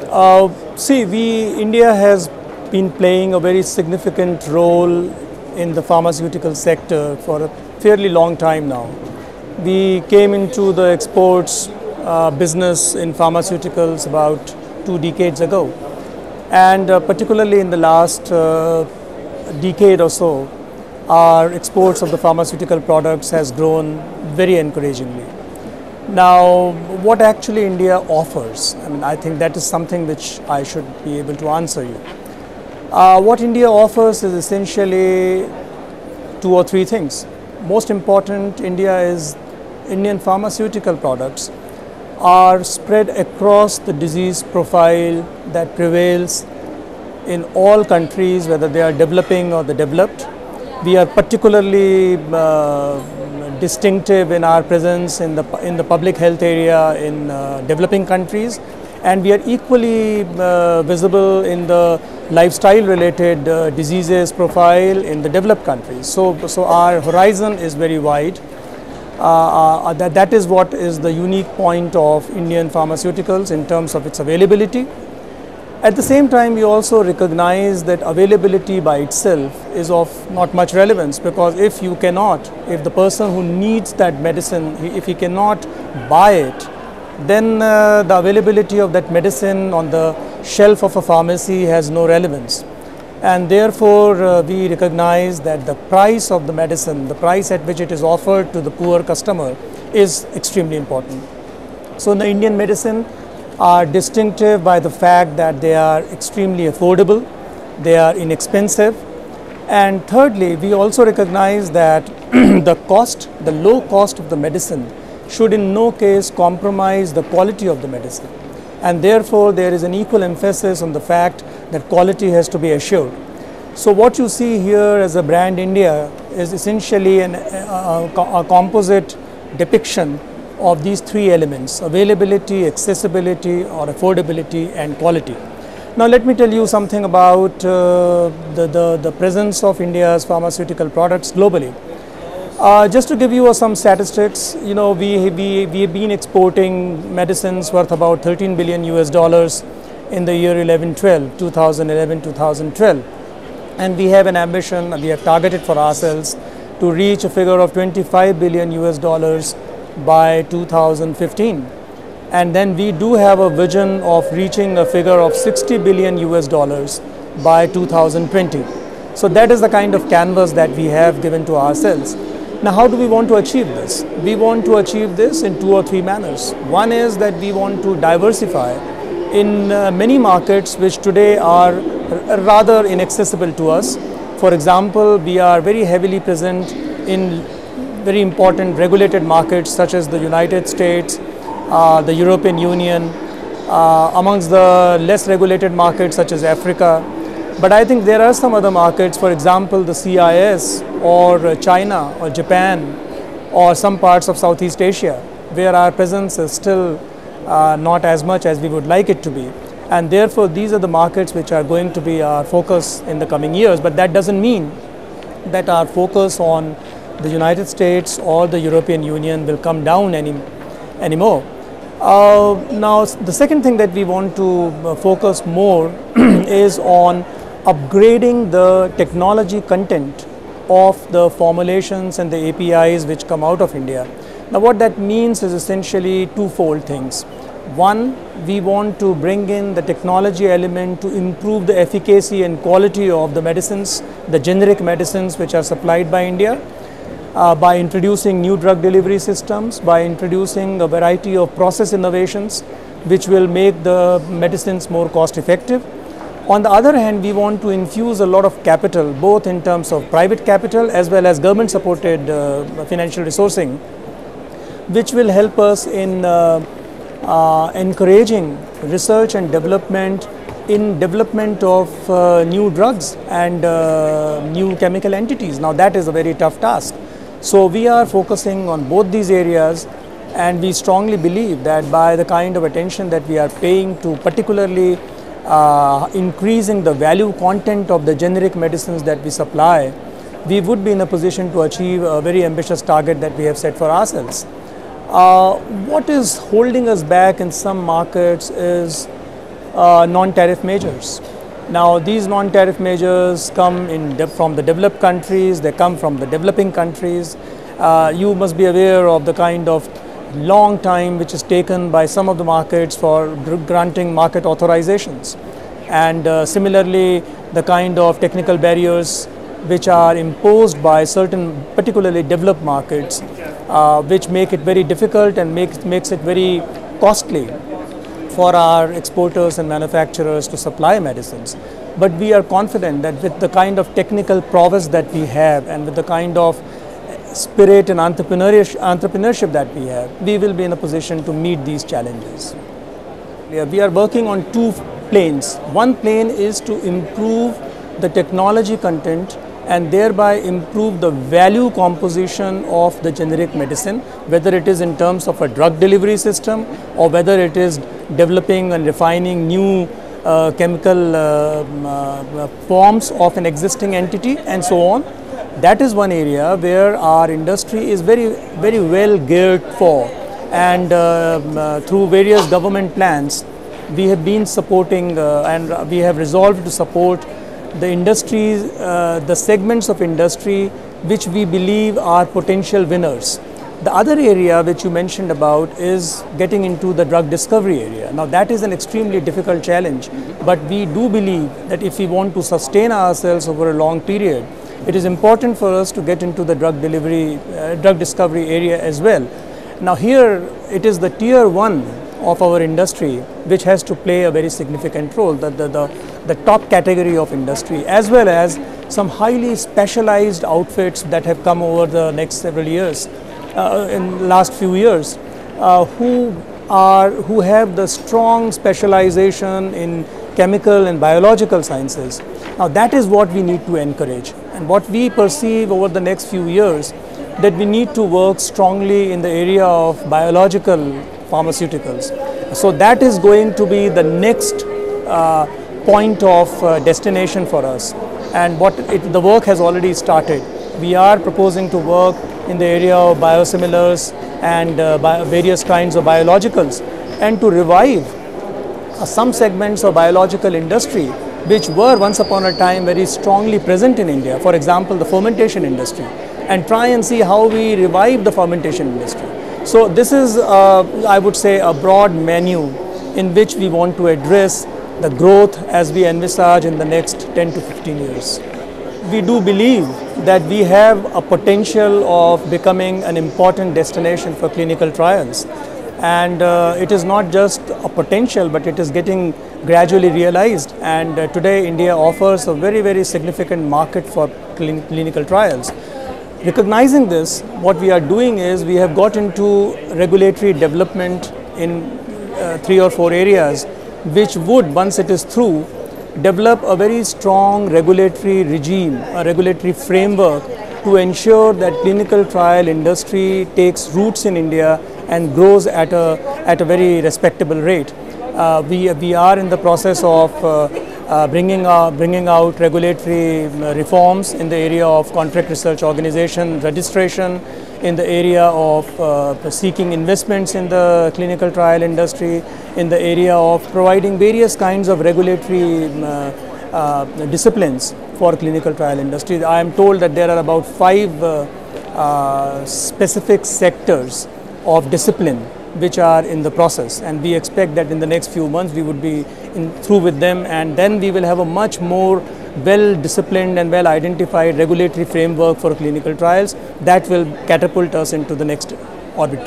India has been playing a very significant role in the pharmaceutical sector for a fairly long time now. We came into the exports business in pharmaceuticals about 2 decades ago, and particularly in the last decade or so, our exports of the pharmaceutical products has grown very encouragingly. Now, what actually India offers? I think that is something which I should be able to answer you. What India offers is essentially 2 or 3 things. Most important, Indian pharmaceutical products are spread across the disease profile that prevails in all countries, whether they are developing or the developed. We are particularly distinctive in our presence in the public health area in developing countries, and we are equally visible in the lifestyle related diseases profile in the developed countries. So our horizon is very wide. That is what is the unique point of Indian pharmaceuticals in terms of its availability. At the same time, we also recognize that availability by itself is of not much relevance, because if the person who needs that medicine, if he cannot buy it, then the availability of that medicine on the shelf of a pharmacy has no relevance. And therefore, we recognize that the price of the medicine, the price at which it is offered to the poor customer, is extremely important. So the Indian medicine are distinctive by the fact that they are extremely affordable, they are inexpensive, and thirdly, we also recognize that the low cost of the medicine should in no case compromise the quality of the medicine, and therefore there is an equal emphasis on the fact that quality has to be assured. So what you see here as a brand India is essentially a composite depiction of these 3 elements: availability, accessibility or affordability, and quality. Now let me tell you something about the presence of India's pharmaceutical products globally. Just to give you some statistics, we have been exporting medicines worth about $13 billion in the year 2011-2012, and we have an ambition, we have targeted for ourselves to reach a figure of $25 billion by 2015, and then we do have a vision of reaching a figure of $60 billion by 2020. So that is the kind of canvas that we have given to ourselves. Now, how do we want to achieve this? We want to achieve this in 2 or 3 manners. One is that we want to diversify in many markets which today are rather inaccessible to us. For example, we are very heavily present in very important regulated markets such as the United States, the European Union, amongst the less regulated markets such as Africa. But I think there are some other markets, for example the CIS or China or Japan or some parts of Southeast Asia, where our presence is still not as much as we would like it to be. And therefore these are the markets which are going to be our focus in the coming years. But that doesn't mean that our focus on the United States or the European Union will come down anymore. Now, the second thing that we want to focus more is on upgrading the technology content of the formulations and the APIs which come out of India. Now, what that means is essentially 2-fold things. One, we want to bring in the technology element to improve the efficacy and quality of the medicines, the generic medicines which are supplied by India, by introducing new drug delivery systems, by introducing a variety of process innovations which will make the medicines more cost effective. On the other hand, we want to infuse a lot of capital, both in terms of private capital as well as government supported financial resourcing, which will help us in encouraging research and development in development of new drugs and new chemical entities. Now that is a very tough task. So we are focusing on both these areas, and we strongly believe that by the kind of attention that we are paying to particularly increasing the value content of the generic medicines that we supply, we would be in a position to achieve a very ambitious target that we have set for ourselves. What is holding us back in some markets is non-tariff measures. Now, these non-tariff measures come from the developed countries, they come from the developing countries. You must be aware of the kind of long time which is taken by some of the markets for granting market authorizations. And similarly, the kind of technical barriers which are imposed by certain particularly developed markets, which make it very difficult and makes it very costly for our exporters and manufacturers to supply medicines. But we are confident that with the kind of technical prowess that we have and with the kind of spirit and entrepreneurship that we have, we will be in a position to meet these challenges. We are working on two planes. One plane is to improve the technology content and thereby improve the value composition of the generic medicine, whether it is in terms of a drug delivery system or whether it is developing and refining new chemical forms of an existing entity and so on. That is one area where our industry is very well geared for, and through various government plans we have been supporting and we have resolved to support the industries, the segments of industry which we believe are potential winners. The other area which you mentioned about is getting into the drug discovery area. Now that is an extremely difficult challenge, but we do believe that if we want to sustain ourselves over a long period, it is important for us to get into the drug discovery area as well. Now here it is the tier 1 of our industry which has to play a very significant role, the top category of industry, as well as some highly specialized outfits that have come over the next several years, in last few years, who have the strong specialization in chemical and biological sciences. Now that is what we need to encourage, and what we perceive over the next few years, that we need to work strongly in the area of biological pharmaceuticals. So that is going to be the next point of destination for us, and the work has already started. We are proposing to work in the area of biosimilars and various kinds of biologicals, and to revive some segments of biological industry which were once upon a time very strongly present in India, for example the fermentation industry, and try and see how we revive the fermentation industry. So this is, I would say, a broad menu in which we want to address the growth as we envisage in the next 10 to 15 years. We do believe that we have a potential of becoming an important destination for clinical trials, and it is not just a potential, but it is getting gradually realized, and today India offers a very significant market for clinical trials. Recognizing this, what we are doing is we have got into regulatory development in 3 or 4 areas, which would, once it is through, develop a very strong regulatory regime, a regulatory framework to ensure that clinical trial industry takes roots in India and grows at a very respectable rate. We are in the process of bringing out regulatory reforms in the area of contract research organization registration, in the area of seeking investments in the clinical trial industry, in the area of providing various kinds of regulatory disciplines for clinical trial industry. I am told that there are about 5 specific sectors of discipline which are in the process, and we expect that in the next few months we would be through with them, and then we will have a much more well-disciplined and well-identified regulatory framework for clinical trials that will catapult us into the next orbit.